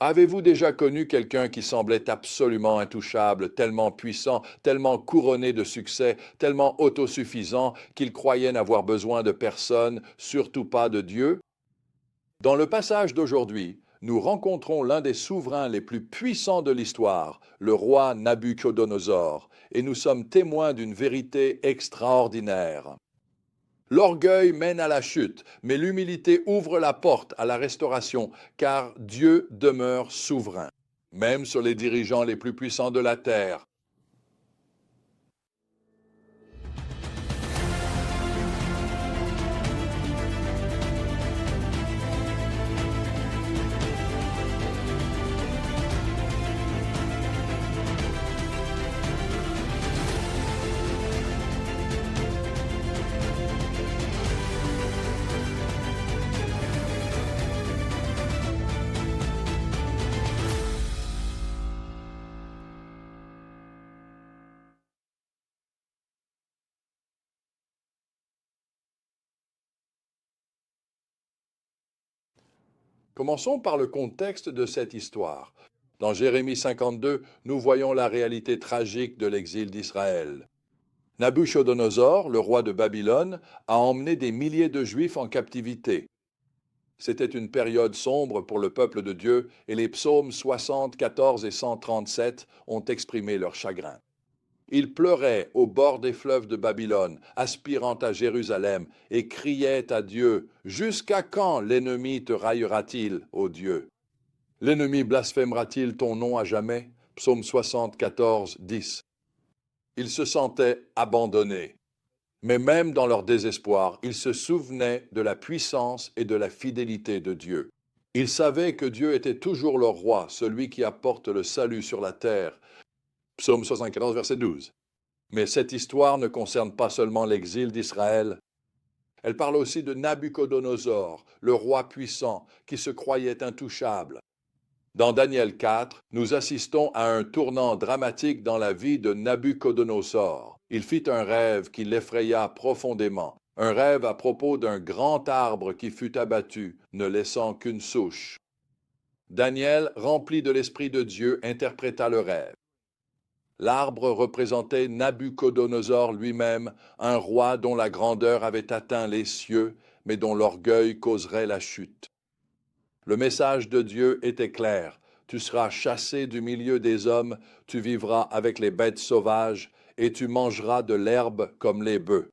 Avez-vous déjà connu quelqu'un qui semblait absolument intouchable, tellement puissant, tellement couronné de succès, tellement autosuffisant qu'il croyait n'avoir besoin de personne, surtout pas de Dieu? Dans le passage d'aujourd'hui, nous rencontrons l'un des souverains les plus puissants de l'histoire, le roi Nabuchodonosor, et nous sommes témoins d'une vérité extraordinaire. L'orgueil mène à la chute, mais l'humilité ouvre la porte à la restauration, car Dieu demeure souverain, même sur les dirigeants les plus puissants de la terre. Commençons par le contexte de cette histoire. Dans Jérémie 52, nous voyons la réalité tragique de l'exil d'Israël. Nabuchodonosor, le roi de Babylone, a emmené des milliers de Juifs en captivité. C'était une période sombre pour le peuple de Dieu et les psaumes 60, 14 et 137 ont exprimé leur chagrin. Ils pleuraient au bord des fleuves de Babylone, aspirant à Jérusalem, et criaient à Dieu, « Jusqu'à quand l'ennemi te raillera-t-il, ô Dieu? L'ennemi blasphémera-t-il ton nom à jamais ?» Psaume 74, 10. Ils se sentaient abandonnés. Mais même dans leur désespoir, ils se souvenaient de la puissance et de la fidélité de Dieu. Ils savaient que Dieu était toujours leur roi, celui qui apporte le salut sur la terre. Psaume 74, verset 12. Mais cette histoire ne concerne pas seulement l'exil d'Israël. Elle parle aussi de Nabuchodonosor, le roi puissant, qui se croyait intouchable. Dans Daniel 4, nous assistons à un tournant dramatique dans la vie de Nabuchodonosor. Il fit un rêve qui l'effraya profondément, un rêve à propos d'un grand arbre qui fut abattu, ne laissant qu'une souche. Daniel, rempli de l'Esprit de Dieu, interpréta le rêve. L'arbre représentait Nabuchodonosor lui-même, un roi dont la grandeur avait atteint les cieux, mais dont l'orgueil causerait la chute. Le message de Dieu était clair. Tu seras chassé du milieu des hommes, tu vivras avec les bêtes sauvages, et tu mangeras de l'herbe comme les bœufs,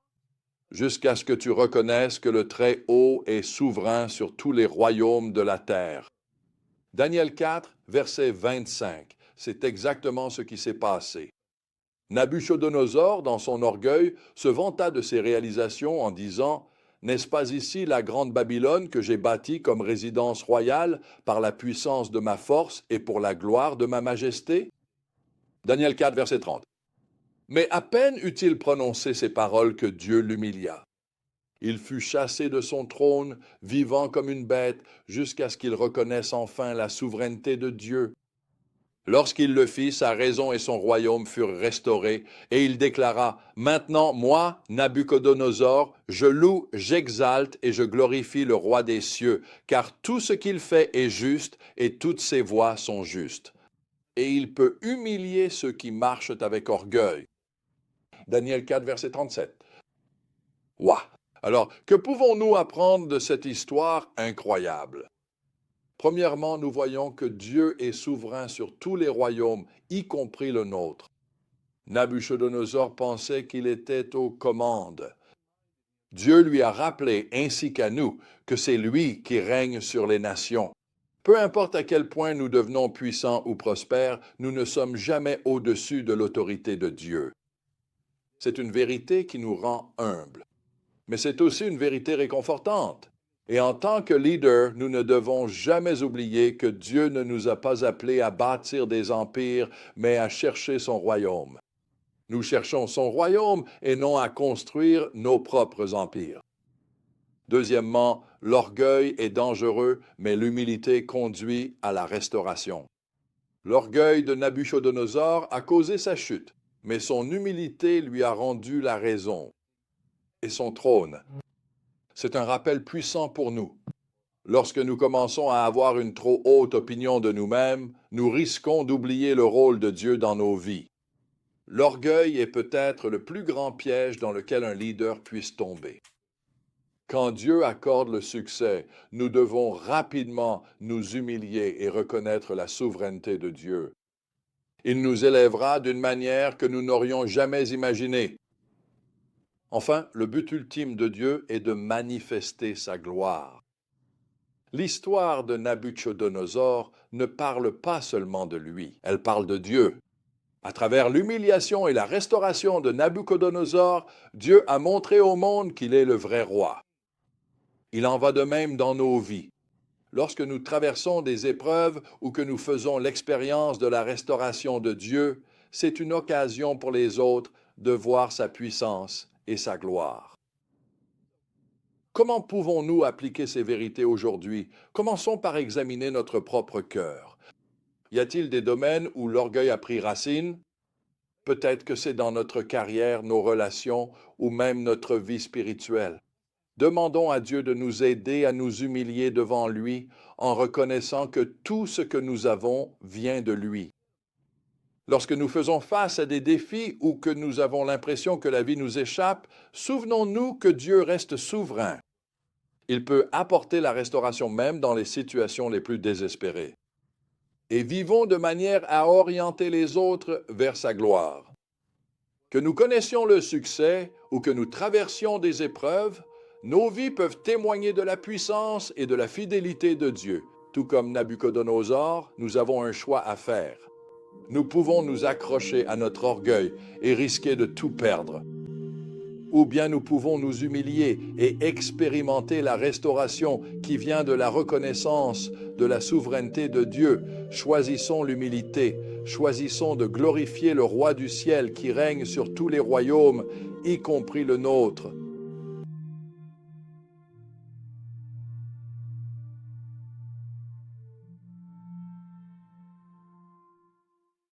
jusqu'à ce que tu reconnaisses que le Très-Haut est souverain sur tous les royaumes de la terre. Daniel 4, verset 25. C'est exactement ce qui s'est passé. Nabuchodonosor, dans son orgueil, se vanta de ses réalisations en disant « N'est-ce pas ici la grande Babylone que j'ai bâtie comme résidence royale par la puissance de ma force et pour la gloire de ma majesté ?» Daniel 4, verset 30. Mais à peine eut-il prononcé ces paroles que Dieu l'humilia. Il fut chassé de son trône, vivant comme une bête, jusqu'à ce qu'il reconnaisse enfin la souveraineté de Dieu. Lorsqu'il le fit, sa raison et son royaume furent restaurés, et il déclara, « Maintenant, moi, Nabuchodonosor, je loue, j'exalte et je glorifie le roi des cieux, car tout ce qu'il fait est juste, et toutes ses voies sont justes. Et il peut humilier ceux qui marchent avec orgueil. » Daniel 4, verset 37. Ouah! Alors, que pouvons-nous apprendre de cette histoire incroyable? Premièrement, nous voyons que Dieu est souverain sur tous les royaumes, y compris le nôtre. Nabuchodonosor pensait qu'il était aux commandes. Dieu lui a rappelé, ainsi qu'à nous, que c'est lui qui règne sur les nations. Peu importe à quel point nous devenons puissants ou prospères, nous ne sommes jamais au-dessus de l'autorité de Dieu. C'est une vérité qui nous rend humbles. Mais c'est aussi une vérité réconfortante. Et en tant que leader, nous ne devons jamais oublier que Dieu ne nous a pas appelés à bâtir des empires, mais à chercher son royaume. Nous cherchons son royaume et non à construire nos propres empires. Deuxièmement, l'orgueil est dangereux, mais l'humilité conduit à la restauration. L'orgueil de Nabuchodonosor a causé sa chute, mais son humilité lui a rendu la raison et son trône. C'est un rappel puissant pour nous. Lorsque nous commençons à avoir une trop haute opinion de nous-mêmes, nous risquons d'oublier le rôle de Dieu dans nos vies. L'orgueil est peut-être le plus grand piège dans lequel un leader puisse tomber. Quand Dieu accorde le succès, nous devons rapidement nous humilier et reconnaître la souveraineté de Dieu. Il nous élèvera d'une manière que nous n'aurions jamais imaginée. Enfin, le but ultime de Dieu est de manifester sa gloire. L'histoire de Nabuchodonosor ne parle pas seulement de lui, elle parle de Dieu. À travers l'humiliation et la restauration de Nabuchodonosor, Dieu a montré au monde qu'il est le vrai roi. Il en va de même dans nos vies. Lorsque nous traversons des épreuves ou que nous faisons l'expérience de la restauration de Dieu, c'est une occasion pour les autres de voir sa puissance et sa gloire. Comment pouvons-nous appliquer ces vérités aujourd'hui? Commençons par examiner notre propre cœur. Y a-t-il des domaines où l'orgueil a pris racine? Peut-être que c'est dans notre carrière, nos relations ou même notre vie spirituelle. Demandons à Dieu de nous aider à nous humilier devant lui en reconnaissant que tout ce que nous avons vient de lui. Lorsque nous faisons face à des défis ou que nous avons l'impression que la vie nous échappe, souvenons-nous que Dieu reste souverain. Il peut apporter la restauration même dans les situations les plus désespérées. Et vivons de manière à orienter les autres vers sa gloire. Que nous connaissions le succès ou que nous traversions des épreuves, nos vies peuvent témoigner de la puissance et de la fidélité de Dieu. Tout comme Nabuchodonosor, nous avons un choix à faire. Nous pouvons nous accrocher à notre orgueil et risquer de tout perdre. Ou bien nous pouvons nous humilier et expérimenter la restauration qui vient de la reconnaissance de la souveraineté de Dieu. Choisissons l'humilité, choisissons de glorifier le Roi du ciel qui règne sur tous les royaumes, y compris le nôtre.